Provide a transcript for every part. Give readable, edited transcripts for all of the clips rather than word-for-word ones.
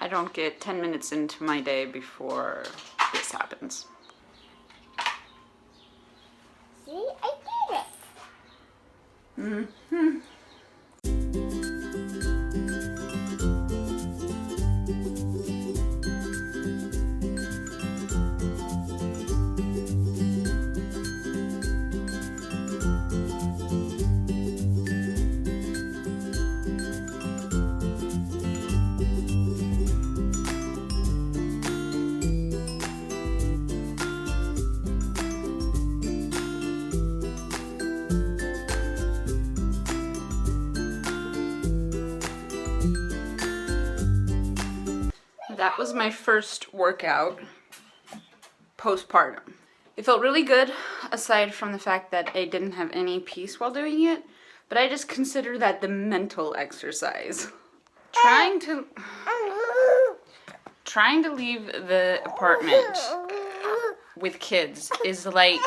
I don't get 10 minutes into my day before this happens. See, I did it. Mm-hmm. That was my first workout postpartum. It felt really good, aside from the fact that I didn't have any peace while doing it, but I just consider that the mental exercise. Trying to leave the apartment with kids is like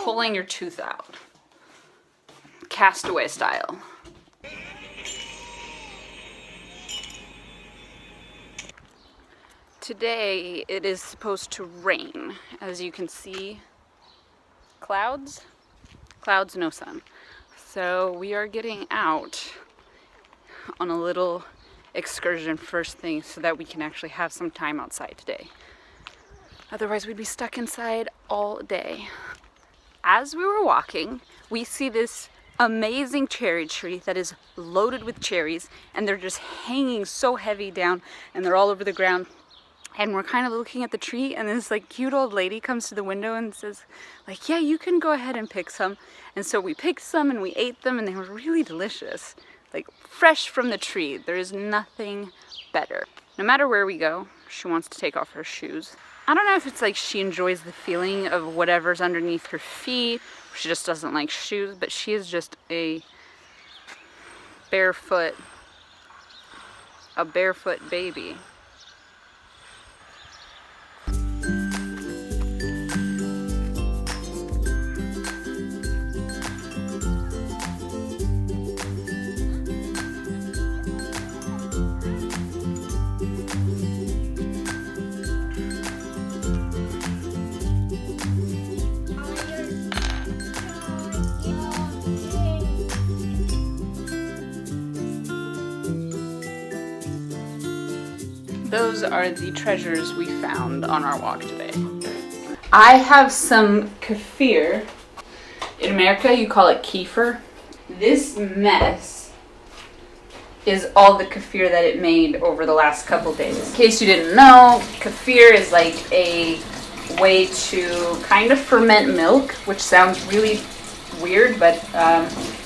pulling your tooth out. Castaway style. Today it is supposed to rain. As you can see, clouds, no sun. So we are getting out on a little excursion first thing so that we can actually have some time outside today. Otherwise we'd be stuck inside all day. As we were walking, we see this amazing cherry tree that is loaded with cherries, and they're just hanging so heavy down and they're all over the ground. And we're kind of looking at the tree, and this like cute old lady comes to the window and says like, yeah, you can go ahead and pick some. And so we picked some and we ate them, and they were really delicious. Like fresh from the tree. There is nothing better. No matter where we go, she wants to take off her shoes. I don't know if it's like she enjoys the feeling of whatever's underneath her feet, or she just doesn't like shoes, but she is just a barefoot baby. Those are the treasures we found on our walk today. I have some kefir. In America, you call it kefir. This mess is all the kefir that it made over the last couple days. In case you didn't know, kefir is like a way to kind of ferment milk, which sounds really weird, but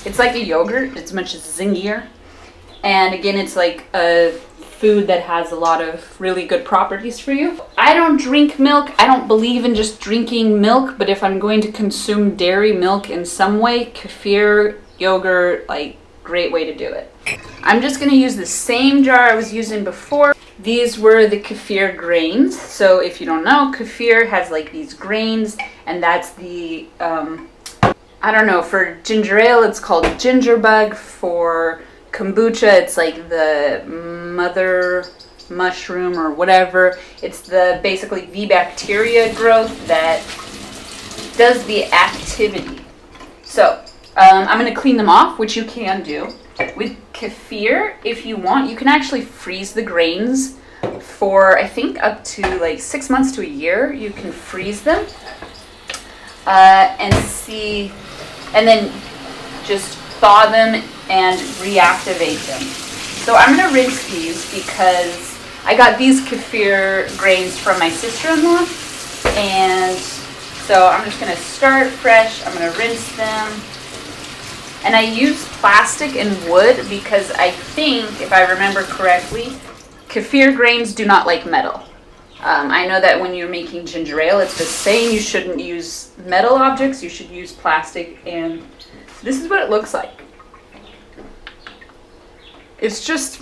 it's like a yogurt. It's much zingier. And again, it's like a food that has a lot of really good properties for you. I don't drink milk. I don't believe in just drinking milk, but if I'm going to consume dairy milk in some way, kefir, yogurt, like great way to do it. I'm just going to use the same jar I was using before. These were the kefir grains. So if you don't know, kefir has like these grains, and that's the I don't know, for ginger ale it's called ginger bug. For kombucha, it's like the mother mushroom or whatever. It's the basically the bacteria growth that does the activity. So I'm going to clean them off, which you can do. With kefir, if you want, you can actually freeze the grains for I think up to like 6 months to a year. You can freeze them and then just thaw them and reactivate them. So I'm going to rinse these because I got these kefir grains from my sister-in-law, and so I'm just going to start fresh. I'm going to rinse them, and I use plastic and wood because I think, if I remember correctly, kefir grains do not like metal. I know that when you're making ginger ale, it's the same. You shouldn't use metal objects. You should use plastic, and this is what it looks like. It's just,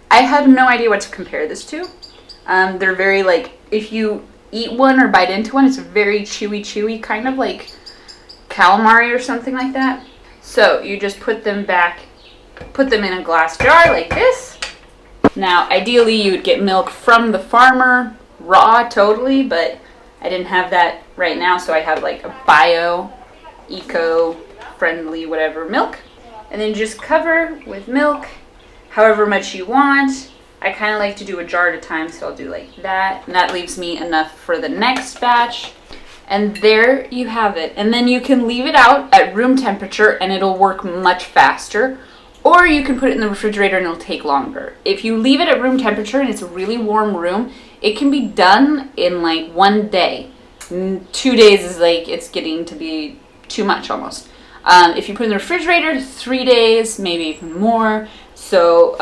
I have no idea what to compare this to. They're very like, if you eat one or bite into one, it's very chewy, kind of like calamari or something like that. So you just put them in a glass jar like this, Now, ideally, you would get milk from the farmer, raw, totally, but I didn't have that right now, so I have like a bio, eco-friendly, whatever milk. And then just cover with milk, however much you want. I kind of like to do a jar at a time, so I'll do like that. And that leaves me enough for the next batch. And there you have it. And then you can leave it out at room temperature and it'll work much faster. Or you can put it in the refrigerator and it'll take longer. If you leave it at room temperature and it's a really warm room, it can be done in like 1 day. 2 days is like, it's getting to be too much almost. If you put it in the refrigerator, 3 days, maybe even more. So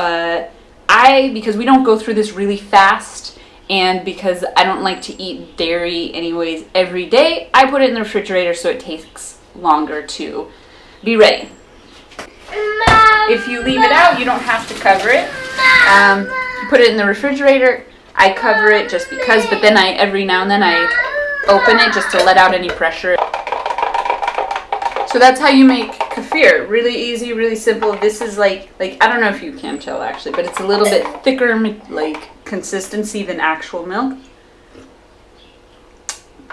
because we don't go through this really fast, and because I don't like to eat dairy anyways every day, I put it in the refrigerator so it takes longer to be ready. If you leave it out, you don't have to cover it. Put it in the refrigerator. I cover it just because, but then every now and then I open it just to let out any pressure. So that's how you make kefir. Really easy, really simple. This is like I don't know if you can tell actually, but it's a little bit thicker like consistency than actual milk.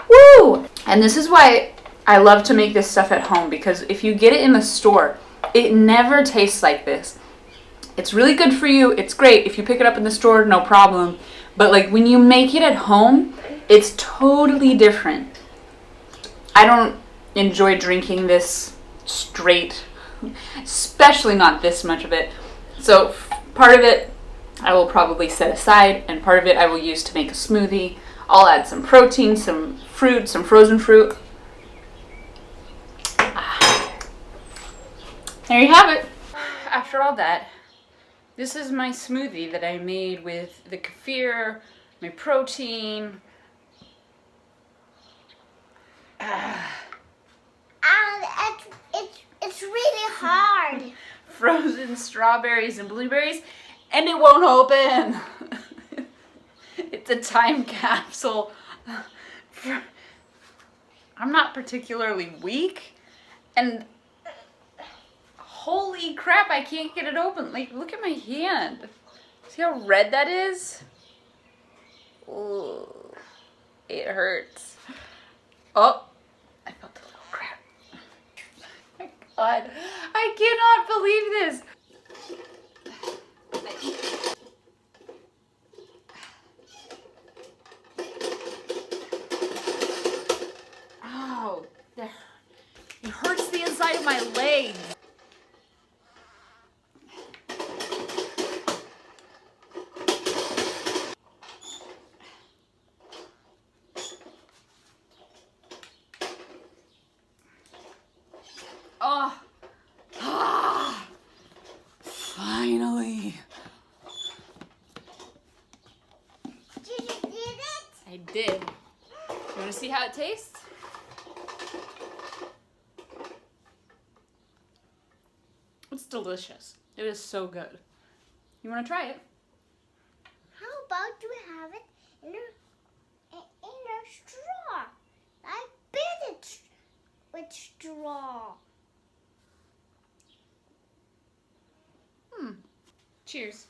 Woo! And this is why I love to make this stuff at home, because if you get it in the store, it never tastes like this. It's really good for you. It's great. If you pick it up in the store, no problem. But like when you make it at home, it's totally different. I don't enjoy drinking this straight, especially not this much of it. So part of it I will probably set aside, and part of it I will use to make a smoothie. I'll add some protein, some fruit, some frozen fruit. There you have it. After all that, this is my smoothie that I made with the kefir, my protein. It's really hard. Frozen strawberries and blueberries, and it won't open. It's a time capsule. I'm not particularly weak, and holy crap, I can't get it open. Like, look at my hand. See how red that is? Ooh, it hurts. Oh, I felt a little crap. Oh my God, I cannot believe this. Oh, it hurts the inside of my leg. Oh, finally. Did you get it? I did. You want to see how it tastes? It's delicious. It is so good. You want to try it? How about you have it in a straw? I bit it with straw. Cheers.